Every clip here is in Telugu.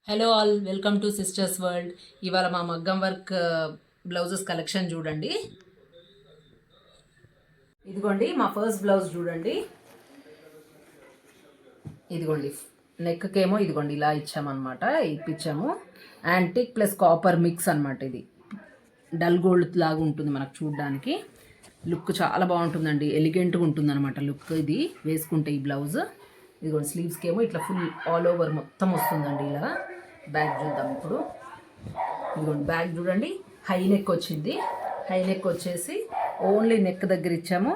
Hello all, welcome to sisters world. ఇవాళ మా మగ్గం వర్క్ బ్లౌజెస్ కలెక్షన్ చూడండి. ఇదిగోండి మా ఫస్ట్ బ్లౌజ్ చూడండి. ఇదిగోండి నెక్కేమో ఇదిగోండి ఇలా ఇచ్చామన్నమాట, ఇప్పించాము. యాంటిక్ ప్లస్ కాపర్ మిక్స్ అనమాట. ఇది డల్ గోల్డ్ లాగా ఉంటుంది మనకు చూడడానికి. లుక్ చాలా బాగుంటుందండి, ఎలిగెంట్గా ఉంటుంది అనమాట లుక్ ఇది వేసుకుంటే ఈ బ్లౌజ్. ఇదిగోండి స్లీవ్స్కి ఏమో ఇట్లా ఫుల్ ఆల్ ఓవర్ మొత్తం వస్తుందండి ఇలా. బ్యాక్ చూద్దాం ఇప్పుడు. ఇదిగోండి బ్యాక్ చూడండి, హై నెక్ వచ్చింది. హై నెక్ వచ్చేసి ఓన్లీ నెక్ దగ్గర ఇచ్చాము.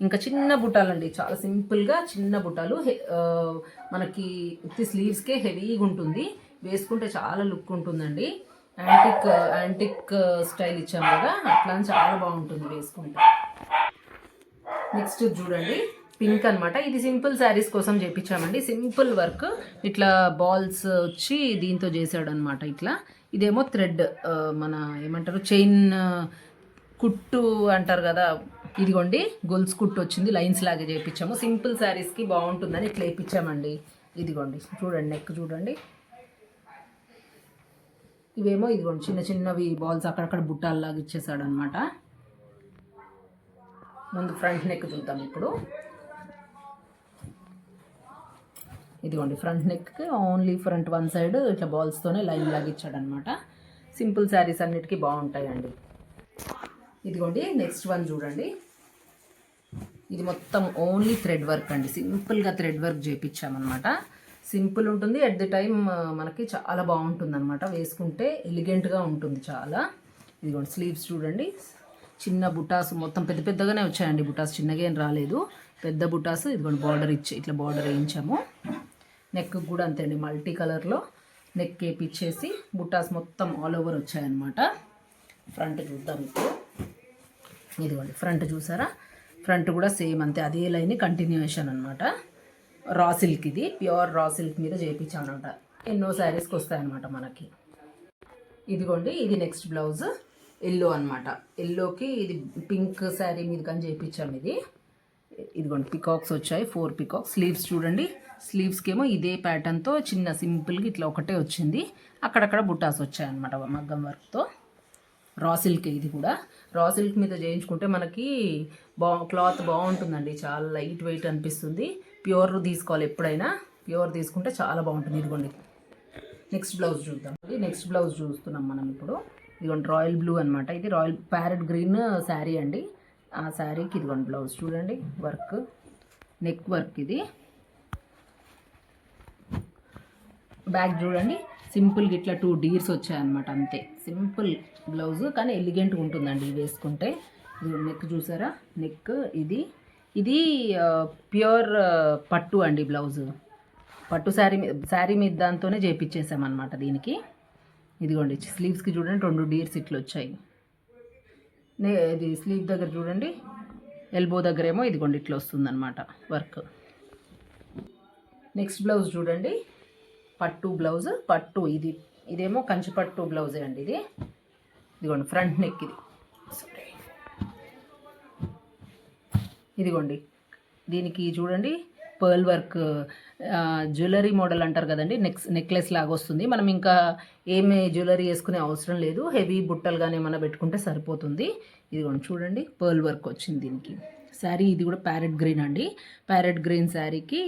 ఇంకా చిన్న బుట్టాలండి, చాలా సింపుల్గా చిన్న బుట్టాలు. మనకి ఉత్తి స్లీవ్స్కే హెవీగా ఉంటుంది, వేసుకుంటే చాలా లుక్ ఉంటుందండి. యాంటిక్ స్టైల్ ఇచ్చాము కదా, అట్లా చాలా బాగుంటుంది వేసుకుంటే. నెక్స్ట్ చూడండి పింక్ అనమాట. ఇది సింపుల్ శారీస్ కోసం చేయించామండి. సింపుల్ వర్క్, ఇట్లా బాల్స్ వచ్చి దీంతో చేసాడు అనమాట ఇట్లా. ఇదేమో థ్రెడ్, మన ఏమంటారు చైన్ కుట్టు అంటారు కదా, ఇదిగోండి గొలుసు కుట్టు వచ్చింది, లైన్స్ లాగా చేయించాము. సింపుల్ శారీస్కి బాగుంటుందని ఇట్లా వేయించామండి. ఇదిగోండి చూడండి నెక్ చూడండి. ఇవేమో ఇదిగోండి చిన్న చిన్నవి బాల్స్ అక్కడక్కడ బుట్టాల్లాగా ఇచ్చేసాడు అనమాట. ముందు ఫ్రంట్ నెక్ చూద్దాం ఇప్పుడు. ఇదిగోండి ఫ్రంట్ నెక్కి ఓన్లీ ఫ్రంట్ వన్ సైడ్ ఇట్లా బాల్స్తోనే లైన్ లాగా ఇచ్చాడనమాట. సింపుల్ శారీస్ అన్నిటికీ బాగుంటాయండి. ఇదిగోండి నెక్స్ట్ వన్ చూడండి. ఇది మొత్తం ఓన్లీ థ్రెడ్ వర్క్ అండి, సింపుల్గా థ్రెడ్ వర్క్ చేయించామన్నమాట. సింపుల్ ఉంటుంది, అట్ ది టైం మనకి చాలా బాగుంటుంది అనమాట, వేసుకుంటే ఎలిగెంట్గా ఉంటుంది చాలా. ఇదిగోండి స్లీవ్స్ చూడండి, చిన్న బుటాస్ మొత్తం పెద్ద పెద్దగానే వచ్చాయండి బుటాస్, చిన్నగా ఏం రాలేదు, పెద్ద బుటాస్. ఇదిగోండి బార్డర్ ఇచ్చి ఇట్లా బార్డర్ వేయించాము. నెక్ కూడా అంతే అండి, మల్టీ కలర్లో నెక్ వేపిచ్చేసి బుటాస్ మొత్తం ఆల్ ఓవర్ వచ్చాయన్నమాట. ఫ్రంట్ చూద్దాం ఇప్పుడు. ఇదిగోండి ఫ్రంట్ చూసారా, ఫ్రంట్ కూడా సేమ్ అంతే, అదే లైన్ కంటిన్యూషన్ అనమాట. రా సిల్క్, ఇది ప్యూర్ రా సిల్క్ మీద చేయించామన్నమాట. ఎన్నో శారీస్కి వస్తాయన్నమాట మనకి. ఇదిగోండి ఇది నెక్స్ట్ బ్లౌజ్, ఎల్లో అనమాట. ఎల్లోకి ఇది పింక్ శారీ మీద కానీ చేయించాము ఇది. ఇదిగోండి పికాక్స్ వచ్చాయి, 4 పికాక్స్. స్లీవ్స్ చూడండి, స్లీవ్స్కి ఏమో ఇదే ప్యాటర్న్తో చిన్న సింపుల్గా ఇట్లా ఒకటే వచ్చింది, అక్కడక్కడ బుట్టాస్ వచ్చాయన్నమాట మగ్గం వర్క్తో. రా సిల్క్, ఇది కూడా రా సిల్క్ మీద చేయించుకుంటే మనకి క్లాత్ బాగుంటుందండి, చాలా లైట్ వెయిట్ అనిపిస్తుంది. ప్యూర్ తీసుకోవాలి ఎప్పుడైనా, ప్యూర్ తీసుకుంటే చాలా బాగుంటుంది. ఇదిగోండి నెక్స్ట్ బ్లౌజ్ చూద్దాం. నెక్స్ట్ బ్లౌజ్ చూస్తున్నాం మనం ఇప్పుడు. ఇదిగోండి రాయల్ బ్లూ అనమాట. ఇది రాయల్ ప్యారెట్ గ్రీన్ శారీ అండి. ఆ శారీకి ఇదిగోండి బ్లౌజ్ చూడండి, వర్క్ నెక్ వర్క్. ఇది బ్యాక్ చూడండి, సింపుల్గా ఇట్లా 2 డీర్స్ వచ్చాయన్నమాట, అంతే. సింపుల్ బ్లౌజ్ కానీ ఎలిగెంట్గా ఉంటుందండి వేసుకుంటే. ఇది నెక్ చూసారా, నెక్ ఇది ఇది ప్యూర్ పట్టు అండి బ్లౌజ్. పట్టు శారీ మీద దాంతోనే చేపించేసామన్నమాట దీనికి. ఇదిగోండి స్లీవ్స్కి చూడండి 2 డీర్స్ ఇట్లా వచ్చాయి. ఇది స్లీవ్ దగ్గర చూడండి, ఎల్బో దగ్గర ఏమో ఇదిగోండి ఇట్లా వస్తుందన్నమాట వర్క్. నెక్స్ట్ బ్లౌజ్ చూడండి, పట్టు బ్లౌజ్, పట్టు. ఇదేమో కంచి పట్టు బ్లౌజే అండి ఇది. ఇదిగోండి ఫ్రంట్ నెక్ ఇది. ఇదిగోండి దీనికి చూడండి పర్ల్ వర్క్, జ్యువెలరీ మోడల్ అంటారు కదండి, నెక్లెస్ లాగా వస్తుంది. మనం ఇంకా ఏమి జ్యువెలరీ వేసుకునే అవసరం లేదు, హెవీ బుట్టలు కానీ ఏమైనా పెట్టుకుంటే సరిపోతుంది. ఇదిగోండి చూడండి పర్ల్ వర్క్ వచ్చింది దీనికి. శారీ ఇది కూడా ప్యారెట్ గ్రీన్ అండి, ప్యారెట్ గ్రీన్ శారీకి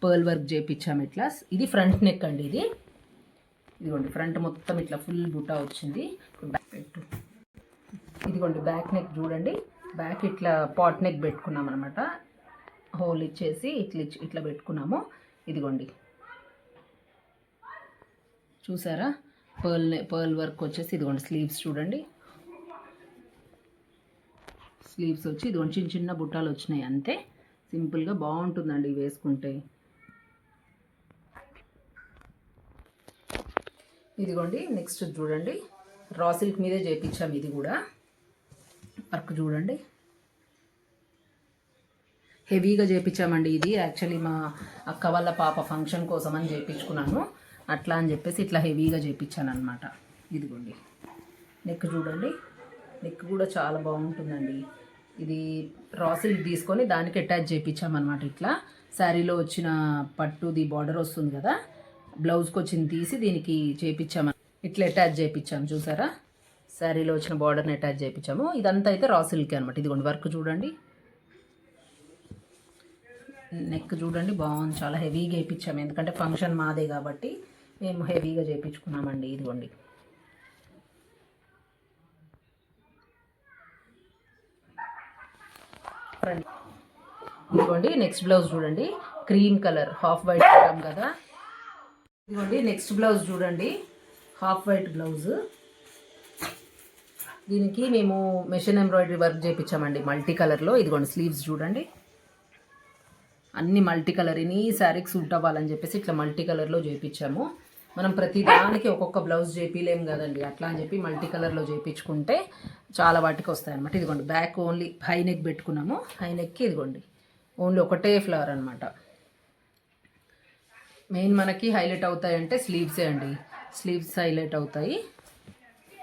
పర్ల్ వర్క్ చేయించాము ఇట్లా. ఇది ఫ్రంట్ నెక్ అండి ఇది. ఇదిగోండి ఫ్రంట్ మొత్తం ఇట్లా ఫుల్ బుట్టా వచ్చింది. బ్యాక్ పెట్టు. ఇదిగోండి బ్యాక్ నెక్ చూడండి, బ్యాక్ ఇట్లా పాట్ నెక్ పెట్టుకున్నాం అనమాట, హోల్ ఇచ్చేసి ఇట్లా పెట్టుకున్నాము. ఇదిగోండి చూసారా, పర్ల్ వర్క్ వచ్చేసి. ఇదిగోండి స్లీవ్స్ చూడండి, స్లీవ్స్ వచ్చి ఇదిగోండి చిన్న చిన్న బుట్టాలు వచ్చినాయి, అంతే. సింపుల్గా బాగుంటుందండి వేసుకుంటే. ఇదిగోండి నెక్స్ట్ చూడండి, రా సిల్క్ మీదే చేయించాము ఇది కూడా. వర్క్ చూడండి, హెవీగా చేయించామండి ఇది. యాక్చువల్లీ మా అక్క వాళ్ళ పాప ఫంక్షన్ కోసం అని చేయించుకున్నాను, అట్లా అని చెప్పేసి ఇట్లా హెవీగా చేయించాను అనమాట. ఇదిగోండి నెక్ చూడండి, నెక్ కూడా చాలా బాగుంటుందండి. ఇది రా సిల్క్ తీసుకొని దానికి అటాచ్ చేయించామన్నమాట. ఇట్లా శారీలో వచ్చిన పట్టుది బార్డర్ వస్తుంది కదా, బ్లౌజ్కి వచ్చింది తీసి దీనికి చేయించాము, ఇట్లా అటాచ్ చేయించాము. చూసారా, శారీలో వచ్చిన బార్డర్ని అటాచ్ చేయించాము. ఇదంతా అయితే రా సిల్క్ అనమాట. ఇదిగోండి వర్క్ చూడండి, నెక్ చూడండి బాగుంది, చాలా హెవీగా వేయించాము. ఎందుకంటే ఫంక్షన్ మాదే కాబట్టి మేము హెవీగా చేయించుకున్నామండి. ఇదిగోండి ఇదిగోండి నెక్స్ట్ బ్లౌజ్ చూడండి, క్రీమ్ కలర్ హాఫ్ వైట్ పెట్టాం కదా. ఇదిగోండి నెక్స్ట్ బ్లౌజ్ చూడండి, హాఫ్ వైట్ బ్లౌజ్. దీనికి మేము మెషిన్ ఎంబ్రాయిడరీ వర్క్ చేయించామండి మల్టీ కలర్లో. ఇదిగోండి స్లీవ్స్ చూడండి, అన్ని మల్టీ కలర్, ఇన్ని శారీకి సూట్ అవ్వాలని చెప్పేసి ఇట్లా మల్టీ కలర్లో చేయించాము. మనం ప్రతి దానికి ఒక్కొక్క బ్లౌజ్ చేపించలేము కదండి, అట్లా అని చెప్పి మల్టీ కలర్లో చేయించుకుంటే చాలా వాటికి వస్తాయి అనమాట. ఇదిగోండి బ్యాక్ ఓన్లీ హై నెక్ పెట్టుకున్నాము. హై నెక్కి ఇదిగోండి ఓన్లీ ఒకటే ఫ్లవర్ అనమాట. మెయిన్ మనకి హైలైట్ అవుతాయంటే స్లీవ్సే అండి, స్లీవ్స్ హైలైట్ అవుతాయి.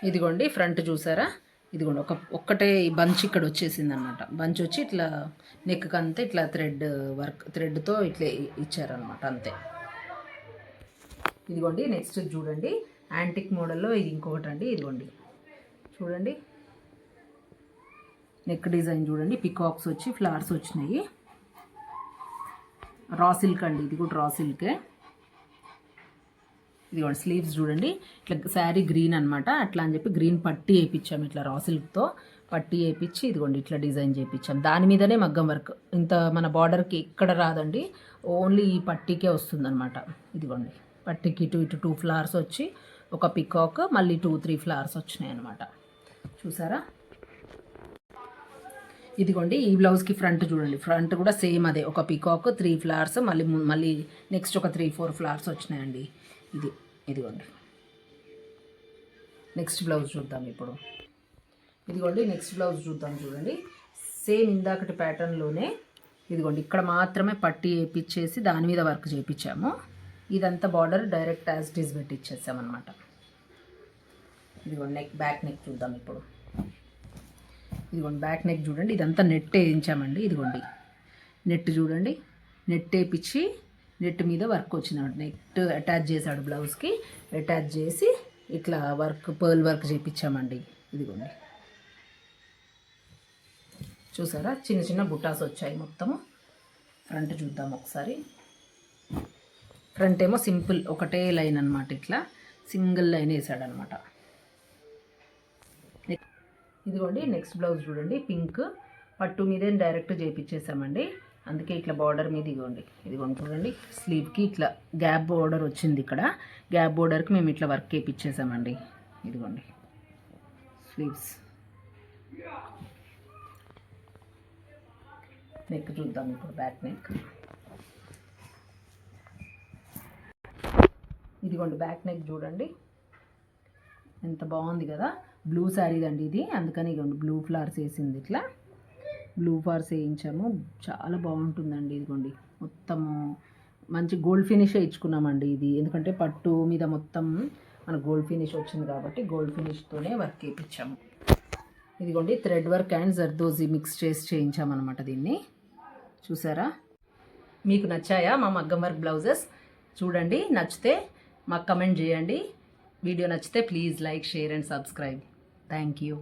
ఇదిగోండి ఫ్రంట్ చూసారా, ఇదిగోండి ఒక్కటే బంచ్ ఇక్కడ వచ్చేసింది అనమాట. బంచ్ వచ్చి ఇట్లా నెక్కి అంతే ఇట్లా థ్రెడ్తో ఇట్లా ఇచ్చారనమాట అంతే. ఇదిగోండి నెక్స్ట్ చూడండి యాంటిక్ మోడల్లో ఇది ఇంకొకటి అండి. ఇదిగోండి చూడండి నెక్ డిజైన్ చూడండి, పికాక్స్ వచ్చి ఫ్లవర్స్ వచ్చినాయి. రా సిల్క్ అండి, ఇది కూడా రా సిల్కే. ఇదిగోండి స్లీవ్స్ చూడండి, ఇట్లా శారీ గ్రీన్ అనమాట, అట్లా అని చెప్పి గ్రీన్ పట్టీ వేయించాము. ఇట్లా రా సిల్క్తో పట్టీ వేయించి ఇదిగోండి ఇట్లా డిజైన్ చేయించాం. దాని మీదనే మగ్గం వర్క్, ఇంత మన బార్డర్కి ఎక్కడ రాదండి, ఓన్లీ ఈ పట్టీకే వస్తుందన్నమాట. ఇదిగోండి పట్టీకి ఇటు 2 ఫ్లవర్స్ వచ్చి ఒక పికాక్, మళ్ళీ 2-3 ఫ్లవర్స్ వచ్చినాయి అనమాట. చూసారా, ఇదిగోండి ఈ బ్లౌజ్కి ఫ్రంట్ చూడండి, ఫ్రంట్ కూడా సేమ్ అదే, ఒక పికాక్ 3 ఫ్లవర్స్, మళ్ళీ నెక్స్ట్ ఒక 3-4 ఫ్లవర్స్ వచ్చినాయండి. ఇదిగోండి నెక్స్ట్ బ్లౌజ్ చూద్దాం ఇప్పుడు. ఇదిగోండి నెక్స్ట్ బ్లౌజ్ చూద్దాం చూడండి, సేమ్ ఇందాకటి ప్యాటర్న్లోనే ఇదిగోండి ఇక్కడ మాత్రమే పట్టీ వేయించేసి దాని మీద వర్క్ చేయించాము. ఇదంతా border direct as it is పెట్టి ఇచ్చేసామన్నమాట. ఇదిగోండి బ్యాక్ నెక్ చూద్దాం ఇప్పుడు. ఇదిగోండి బ్యాక్ నెక్ చూడండి, ఇదంతా నెట్ వేయించామండి. ఇదిగోండి నెట్ చూడండి, నెట్ వేయించి నెట్ మీద వర్క్ వచ్చినాడు, నెట్ అటాచ్ చేశాడు బ్లౌజ్కి, అటాచ్ చేసి ఇట్లా పర్ల్ వర్క్ చేయించామండి. ఇదిగోండి చూసారా, చిన్న చిన్న బుటాస్ వచ్చాయి మొత్తము. ఫ్రంట్ చూద్దాం ఒకసారి. ఫ్రంట్ ఏమో సింపుల్ ఒకటే లైన్ అనమాట, ఇట్లా సింగిల్ లైన్ వేసాడనమాట. ఇదిగోండి నెక్స్ట్ బ్లౌజ్ చూడండి, పింక్ పట్టు మీదే డైరెక్ట్ చేయించేసామండి. అందుకే ఇట్లా బార్డర్ మీద ఇదిగోండి చూడండి, స్లీవ్కి ఇట్లా గ్యాప్ బార్డర్ వచ్చింది. ఇక్కడ గ్యాప్ బార్డర్కి మేము ఇట్లా వర్క్ వేయించేసామండి. ఇదిగోండి స్లీవ్స్. నెక్ చూద్దాం ఇప్పుడు, బ్యాక్ నెక్. ఇదిగోండి బ్యాక్ నెక్ చూడండి, ఎంత బాగుంది కదా. బ్లూ శారీ అండి ఇది, అందుకని ఇదిగోండి బ్లూ ఫ్లవర్స్ వేసింది, ఇట్లా బ్లూ ఫ్లవర్స్ వేయించాము. చాలా బాగుంటుందండి. ఇదిగోండి మొత్తము మంచి గోల్డ్ ఫినిష్ ఇచ్చుకున్నామండి ఇది, ఎందుకంటే పట్టు మీద మొత్తం మన గోల్డ్ ఫినిష్ వచ్చింది కాబట్టి గోల్డ్ ఫినిష్తోనే వర్క్ వేయించాము. ఇదిగోండి thread work and zardozi mix చేసి చేయించామన్నమాట దీన్ని. చూసారా, మీకు నచ్చాయా మా మగ్గం వర్క్ బ్లౌజెస్? చూడండి, నచ్చితే మాకు కమెంట్ చేయండి. వీడియో నచ్చితే please like, share and subscribe. Thank you.